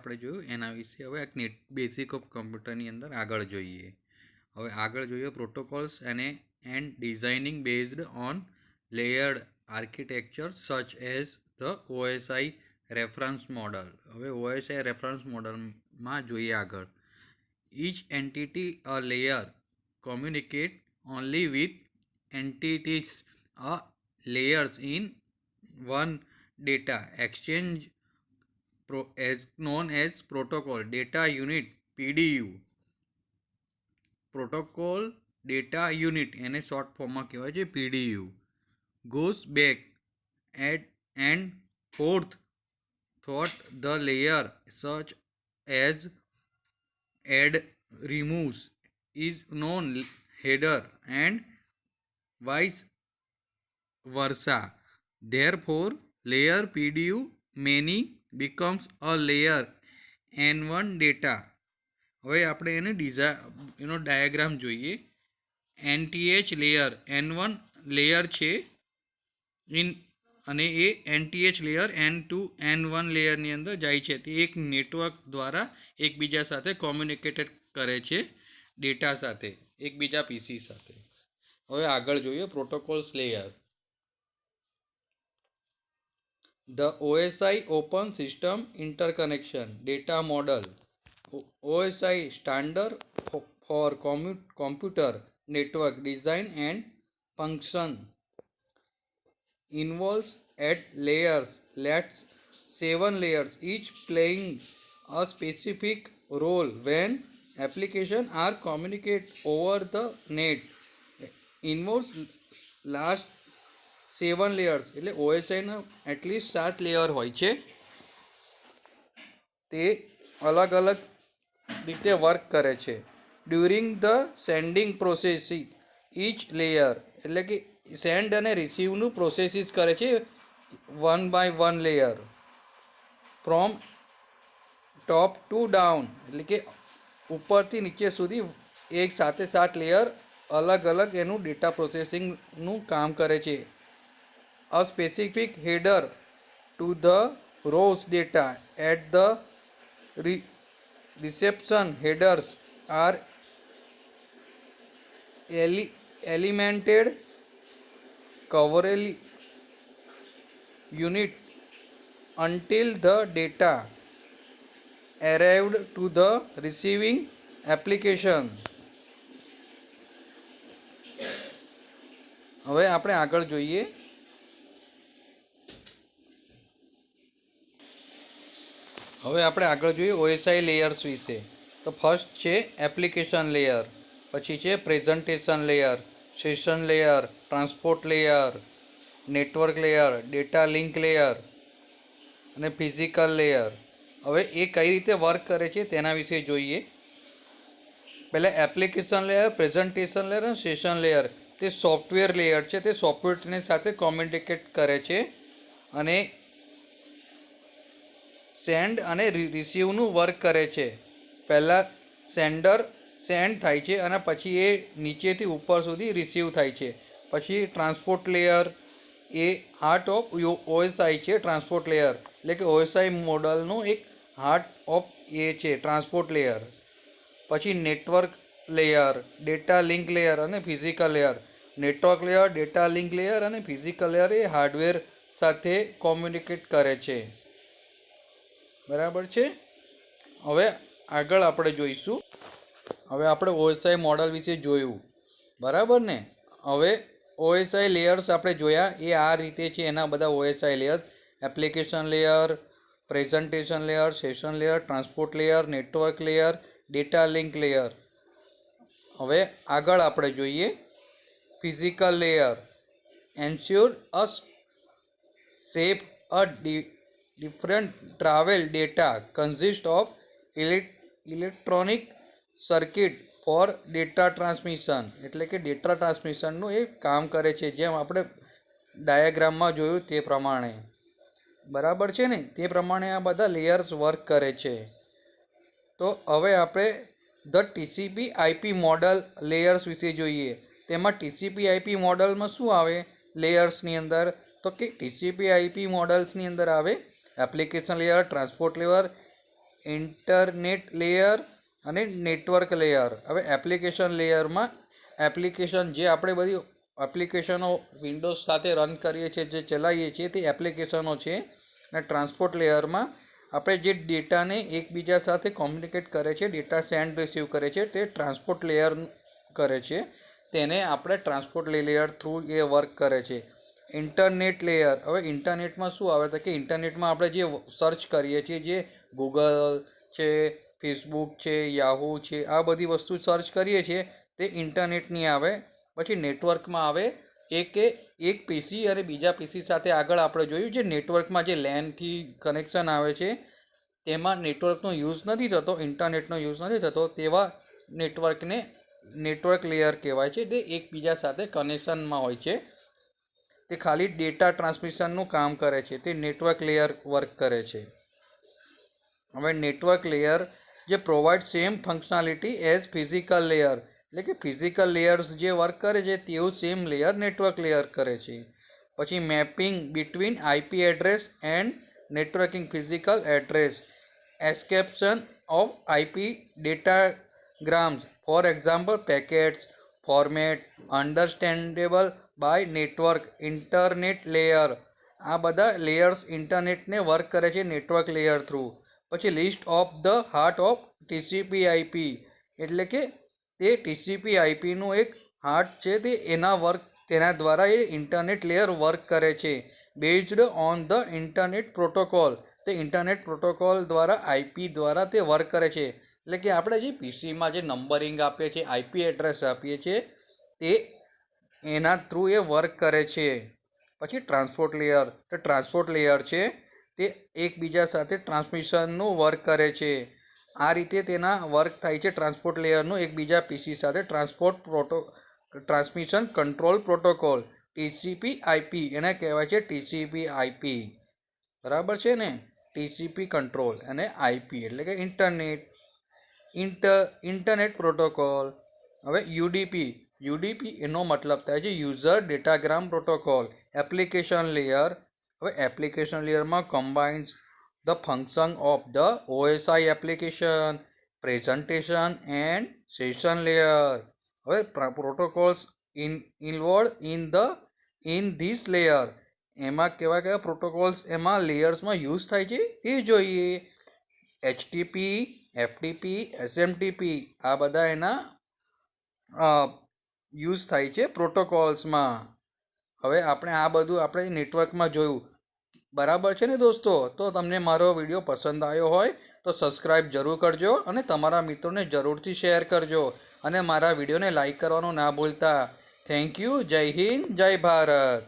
આપણે જોયું એના વિશે હવે એક બેઝિક ઓફ કમ્પ્યુટરની અંદર આગળ જોઈએ. હવે આગળ જોઈએ protocols and designing based on layered architecture such as the OSI reference model. હવે ઓએસઆઈ રેફરન્સ મોડલમાં જોઈએ આગળ. Each entity a layer communicate only with entities a layers in one data exchange as known as protocol data unit PDU. Protocol data unit એને short ફોર્મમાં કહેવાય છે PDU. Goes back and forth throughout the layer such as add, removes is known header and vice versa. Therefore, layer PDU many becomes a layer N1 data. હવે આપણે એનો diagram જોઈએ. NTH layer N1 layer છે અને એ NTH layer N2 N1 લેયરની અંદર જાય છે. તે એક નેટવર્ક દ્વારા એકબીજા સાથે કોમ્યુનિકેટ કરે છે ડેટા સાથે, એકબીજા પીસી સાથે. હવે આગળ જોઈએ protocols layer. The OSI Open System Interconnection Data Model. OSI standard for computer network design and function involves 8 layers. Let's 7 layers, each playing a specific role when applications are communicate over the net. Involves last 7 layers એટલે ઓએસઆઈના at least 7 layer હોય છે. તે અલગ અલગ રીતે work કરે છે. During the sending process each layer એટલે કે સેન્ડ અને રિસીવનું પ્રોસેસીસ કરે છે 1 by 1 layer. From top to down એટલે કે ઉપરથી નીચે સુધી એક સાથે 7 લેયર અલગ અલગ એનું ડેટા પ્રોસેસિંગનું કામ કરે છે. A specific header to the rows data at the reception. Headers are elemented coverage unit until the data arrived to the receiving application. હવે આપણે આગળ જોઈએ. હવે આપણે આગળ જોઈએ ઓએસઆઈ લેયર્સ વિશે. તો ફર્સ્ટ છે એપ્લિકેશન લેયર, પછી છે presentation layer, session layer, transport layer, network layer, data link layer અને ફિઝિકલ લેયર. હવે એ કઈ રીતે વર્ક કરે છે તેના વિશે જોઈએ. પહેલાં એપ્લિકેશન લેયર, પ્રેઝન્ટેશન લેયર અને સેશન લેયર તે સોફ્ટવેર લેયર છે. તે સોફ્ટવેરની સાથે કોમ્યુનિકેટ કરે છે અને સેન્ડ અને રિસીવનું વર્ક કરે છે. પહેલાં સેન્ડર સેન્ડ થાય છે અને પછી એ નીચેથી ઉપર સુધી રિસીવ થાય છે. પછી ટ્રાન્સપોર્ટ લેયર એ હાર્ટ ઓફ ઓએસઆઈ છે. ટ્રાન્સપોર્ટ લેયર એટલે કે ઓએસઆઈ મોડલનું એક હાર્ટ ઓફ એ છે ટ્રાન્સપોર્ટ લેયર. પછી network layer, data link layer અને physical layer. Network layer, data link layer અને ફિઝિકલ લેયર એ હાર્ડવેર સાથે કોમ્યુનિકેટ કરે છે. બરાબર છે. હવે આગળ આપણે જોઈશું. હવે આપણે ઓએસઆઈ મોડલ વિશે જોયું, બરાબર ને. હવે ઓએસઆઈ લેયર્સ આપણે જોયા એ આ રીતે છે. એના બધા OSI layers application layer, presentation layer, session layer, transport layer, network layer, data link layer. હવે આગળ આપણે જોઈએ physical layer. Ensure a safe a different travel data consist of electronic circuit for data transmission. એટલે કે data ટ્રાન્સમિશનનું એ કામ કરે છે, જેમ આપણે ડાયાગ્રામમાં જોયું તે પ્રમાણે. બરાબર છે ને. તે પ્રમાણે આ બધા લેયર્સ વર્ક કરે છે. તો હવે આપણે the TCP IP model layers વિશે જોઈએ. તેમાં ટીસીપી આઈપી મોડલમાં શું આવે લેયર્સની અંદર? તો કે ટીસીપી આઈપી મોડલ્સની અંદર આવે application layer, transport layer, internet layer અને નેટવર્ક લેયર. હવે એપ્લિકેશન લેયરમાં એપ્લિકેશન જે આપણે બધી એપ્લિકેશનો વિન્ડોઝ સાથે રન કરીએ છીએ, જે ચલાવીએ છીએ તે એપ્લિકેશનો છે. અને ટ્રાન્સપોર્ટ લેયરમાં આપણે જે ડેટાને એકબીજા સાથે કોમ્યુનિકેટ કરે છે, ડેટા સેન્ડ રિસીવ કરે છે, તે ટ્રાન્સપોર્ટ લેયર કરે છે. તેને આપણે ટ્રાન્સપોર્ટ લેયર થ્રુ એ વર્ક કરે છે. Internet layer. હવે ઇન્ટરનેટમાં શું આવે તો કે ઇન્ટરનેટમાં આપણે જે સર્ચ કરીએ છીએ, જે ગૂગલ છે, ફેસબુક છે, યાહૂ છે, આ બધી વસ્તુ સર્ચ કરીએ છીએ તે ઇન્ટરનેટની આવે. પછી નેટવર્કમાં આવે એક પીસી અને બીજા પીસી સાથે આગળ આપણે જોયું જે નેટવર્કમાં જે લેનથી કનેક્શન આવે છે તેમાં નેટવર્કનો યુઝ નથી થતો, ઇન્ટરનેટનો યુઝ નથી થતો, તેવા નેટવર્કને નેટવર્ક લેયર કહેવાય છે. તે એકબીજા સાથે કનેક્શનમાં હોય છે. તે ખાલી ડેટા ટ્રાન્સમિશનનું કામ કરે છે. તે નેટવર્ક લેયર વર્ક કરે છે. હવે નેટવર્ક લેયર જે provide same functionality as physical layer, એટલે કે ફિઝિકલ લેયર્સ જે વર્ક કરે છે તેવું સેમ લેયર નેટવર્ક લેયર કરે છે. પછી mapping between IP address and networking physical address, exception of IP datagrams, for example packets format understandable by network internet layer. આ બધા લેયર્સ ઇન્ટરનેટને વર્ક કરે છે નેટવર્ક લેયર થ્રુ. પછી list of the heart of TCP IP, એટલે કે તે TCP આઈપીનું એક હાર્ટ છે, તે તેના દ્વારા એ ઇન્ટરનેટ લેયર વર્ક કરે છે. Based on the internet protocol, તે ઇન્ટરનેટ પ્રોટોકોલ દ્વારા આઈપી દ્વારા તે વર્ક કરે છે. એટલે કે આપણે જે પીસીમાં જે નંબરિંગ આપીએ છીએ, આઈપી એડ્રેસ આપીએ છીએ, તે એના થ્રુ એ વર્ક કરે છે. પછી ટ્રાન્સપોર્ટ લેયર. તો ટ્રાન્સપોર્ટ લેયર છે તે એકબીજા સાથે ટ્રાન્સમિશનનું વર્ક કરે છે. આ રીતે તેના વર્ક થાય છે ટ્રાન્સપોર્ટ લેયરનું એકબીજા પીસી સાથે. Transmission control protocol TCP IP, એને કહેવાય છે ટીસીપી આઈપી. બરાબર છે ને? ટીસીપી કંટ્રોલ અને આઈપી એટલે કે ઇન્ટરનેટ પ્રોટોકોલ. હવે યુડીપી એનો મતલબ થાય છે user datagram protocol. Application layer. હવે એપ્લિકેશન લેયરમાં combines the function of the OSI application, presentation and session layer. હવે protocols involve in this layer, એમાં કેવા પ્રોટોકોલ્સ એમાં લેયર્સમાં યુઝ થાય છે તે જોઈએ. એચટીપી, એફટીપી, એસએમટીપી, આ બધા એના યુઝ થાય છે પ્રોટોકોલ્સમાં. હવે આપણે નેટવર્કમાં જોયું. બરાબર છે ને દોસ્તો? તો તમને મારો વિડીયો પસંદ આવ્યો હોય તો સબસ્ક્રાઈબ જરૂર કરજો અને તમારા મિત્રોને જરૂરથી શેર કરજો અને મારા વિડીયોને લાઈક કરવાનું ના ભૂલતા. Thank you. જય હિન્દ, જય ભારત.